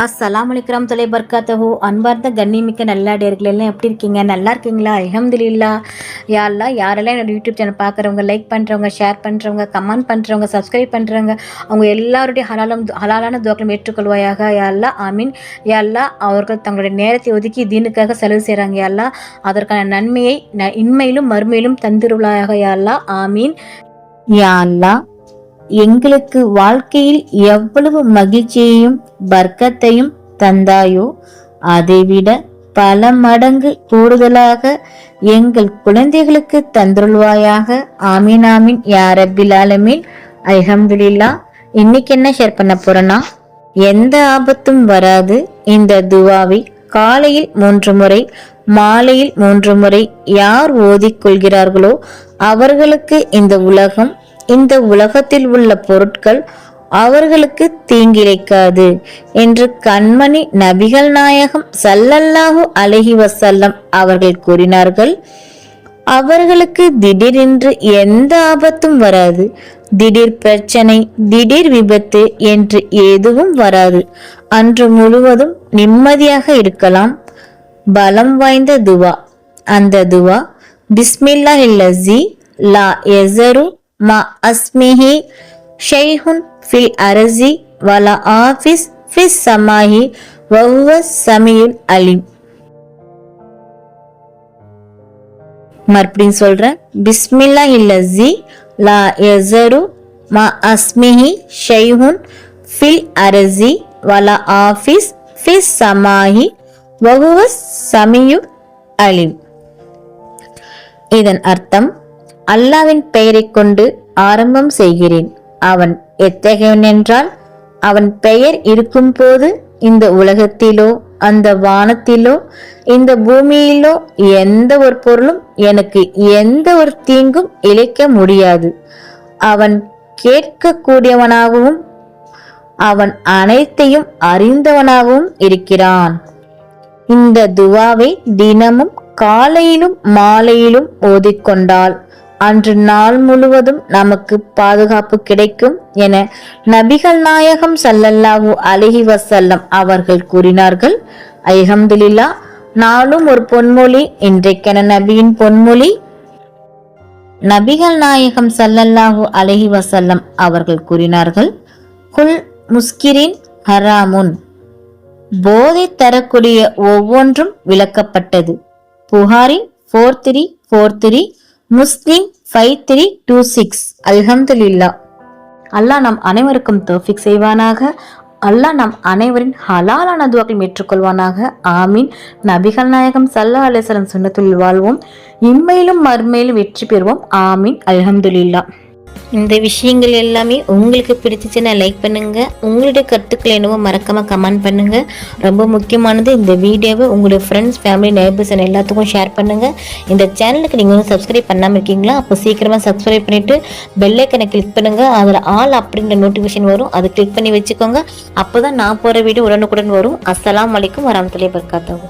அஸ்ஸலாமு அலைக்கும் தொலை பர்காத்தஹு. அன்பார்ந்த கண்ணிமிக்க நல்லாடியர்கள் எல்லாம் எப்படி இருக்கீங்க? நல்லா இருக்கீங்களா? அல்ஹம்துலில்லாஹ். யா அல்லாஹ், யாரெல்லாம் என்னோட யூடியூப் சேனல் பார்க்குறவங்க, லைக் பண்ணுறவங்க, ஷேர் பண்ணுறவங்க, கமெண்ட் பண்ணுறவங்க, சப்ஸ்கிரைப் பண்ணுறவங்க, அவங்க எல்லாருடைய ஹலாலான துவாக்களும் ஏற்றுக்கொள்வாயாக. யா அல்லாஹ், ஆமீன். யா அல்லாஹ், அவர்கள் தங்களுடைய நேரத்தை ஒதுக்கி தீனுக்காக செலவு செய்கிறாங்க. யா அல்லாஹ், அதற்கான நன்மையை இன்மையிலும் மறுமையிலும் தந்திருளாயாக. யா அல்லாஹ், ஆமீன். யா அல்லாஹ், எங்களுக்கு வாழ்க்கையில் எவ்வளவு மகிழ்ச்சியையும் பர்க்கத்தையும் தந்தாயோ அதைவிட பல மடங்கு கூடுதலாக எங்கள் குழந்தைகளுக்கு தந்துருள்வாயாக. ஆமீன் ஆமீன் யா ரப்பில் ஆலமீன். அல்ஹம்துலில்லாஹ். இன்னைக்கு என்ன ஷேர் பண்ண போறேன்னா, எந்த ஆபத்தும் வராது இந்த துவாவை காலையில் 3 முறை, மாலையில் 3 முறை யார் ஓதிக்கொள்கிறார்களோ அவர்களுக்கு இந்த உலகத்தில் உள்ள பொருட்கள் அவர்களுக்கு தீங்கிழைக்காது என்று கண்மணி நபிகள் நாயகம் ஸல்லல்லாஹு அலைஹி வஸல்லம் அவர்கள் கூறினார்கள். அவர்களுக்கு திடீரென்று எந்த ஆபத்தும் வராது. திடீர் பிரச்சனை, திடீர் விபத்து என்று எதுவும் வராது. அன்று முழுவதும் நிம்மதியாக இருக்கலாம். பலம் வாய்ந்த துவா. அந்த துவா, பிஸ்மில்லாஹில்லஸி லா யஸரு மா அஸ்மிஹி ஷைஹுன் ஃபில் அரசி வலா ஆஃபிஸ் ஃபிஸ் சமாஹி வஹுவ ஸமீயுல் அலீம். மறுபடியும் சொல்றேன். பிஸ்மில்லாஹில்லஸி லா யஸரு மா அஸ்மிஹி ஷைஹுன் ஃபில் அரசி வலா ஆஃபிஸ் ஃபிஸ் சமாஹி வஹுவ ஸமீயுல் அலீம். இதன் அர்த்தம், அல்லாவின் பெயரை கொண்டு ஆரம்பம் செய்கிறேன். அவன் எத்தகையவன் என்றால், அவன் பெயர் இருக்கும் போது இந்த உலகத்திலோ அந்த வானத்திலோ இந்த பூமியிலோ எந்த ஒரு பொருளும் எனக்கு எந்த ஒரு தீங்கும் இழைக்க முடியாது. அவன் கேட்கக்கூடியவனாகவும் அவன் அனைத்தையும் அறிந்தவனாகவும் இருக்கிறான். இந்த துவாவை தினமும் காலையிலும் மாலையிலும் ஓதிக்கொண்டால் அன்று நாள் முழுவதும் நமக்கு பாதுகாப்பு கிடைக்கும் என நபிகள் நாயகம் ஸல்லல்லாஹு அலைஹி வஸல்லம் அவர்கள் கூறினார்கள். அல்ஹம்துலில்லாஹ். நாளும் ஒரு பொன்மொழி. இன்றைக்கென நபியின் பொன்மொழி. நபிகள் நாயகம் ஸல்லல்லாஹு அலைஹி வஸல்லம் அவர்கள் கூறினார்கள், குல் முஸ்கிரின் ஹராமுன். போதை தரக்கூடிய ஒவ்வொன்றும் விலக்கப்பட்டது. புகாரி 4343, முஸ்லிம் 5326. அல்ஹம்துலில்லாஹ். அல்லாஹ் நம் அனைவருக்கும் தௌஃபீக் செய்வானாக. அல்லாஹ் நம் அனைவரின் ஹலாலான துவாக்களை ஏற்றுக்கொள்வானாக. ஆமீன். நபிகள் நாயகம் ஸல்லல்லாஹு அலைஹி வஸல்லம் சுன்னத்துல் வாழ்வோம். இம்மையிலும் மறுமையிலும் வெற்றி பெறுவோம். ஆமீன். அல்ஹம்துலில்லாஹ். இந்த விஷயங்கள் எல்லாமே உங்களுக்கு பிடிச்சிச்சுன்னா லைக் பண்ணுங்க. உங்களுடைய கருத்துக்கள் என்னவோ மறக்காம கமெண்ட் பண்ணுங்க. ரொம்ப முக்கியமானது, இந்த வீடியோவை உங்களுடைய ஃப்ரெண்ட்ஸ், ஃபேமிலி, நெய்பர்ஸ் எல்லாத்துக்கும் ஷேர் பண்ணுங்க. இந்த சேனலுக்கு நீங்க வந்து சப்ஸ்கிரைப் பண்ணாம இருக்கீங்களா? அப்போ சீக்கிரமா சப்ஸ்கிரைப் பண்ணிட்டு பெல் ஐக்கனை கிளிக் பண்ணுங்க. அதில் ஆல் அப்படிங்கிற நோட்டிஃபிகேஷன் வரும், அதை கிளிக் பண்ணி வச்சுக்கோங்க. அப்போதான் நான் போற வீடியோ உடனுக்குடன் வரும். அஸ்ஸலாமு அலைக்கும் வரஹ்மத்துல்லாஹி வபரகாத்துஹு.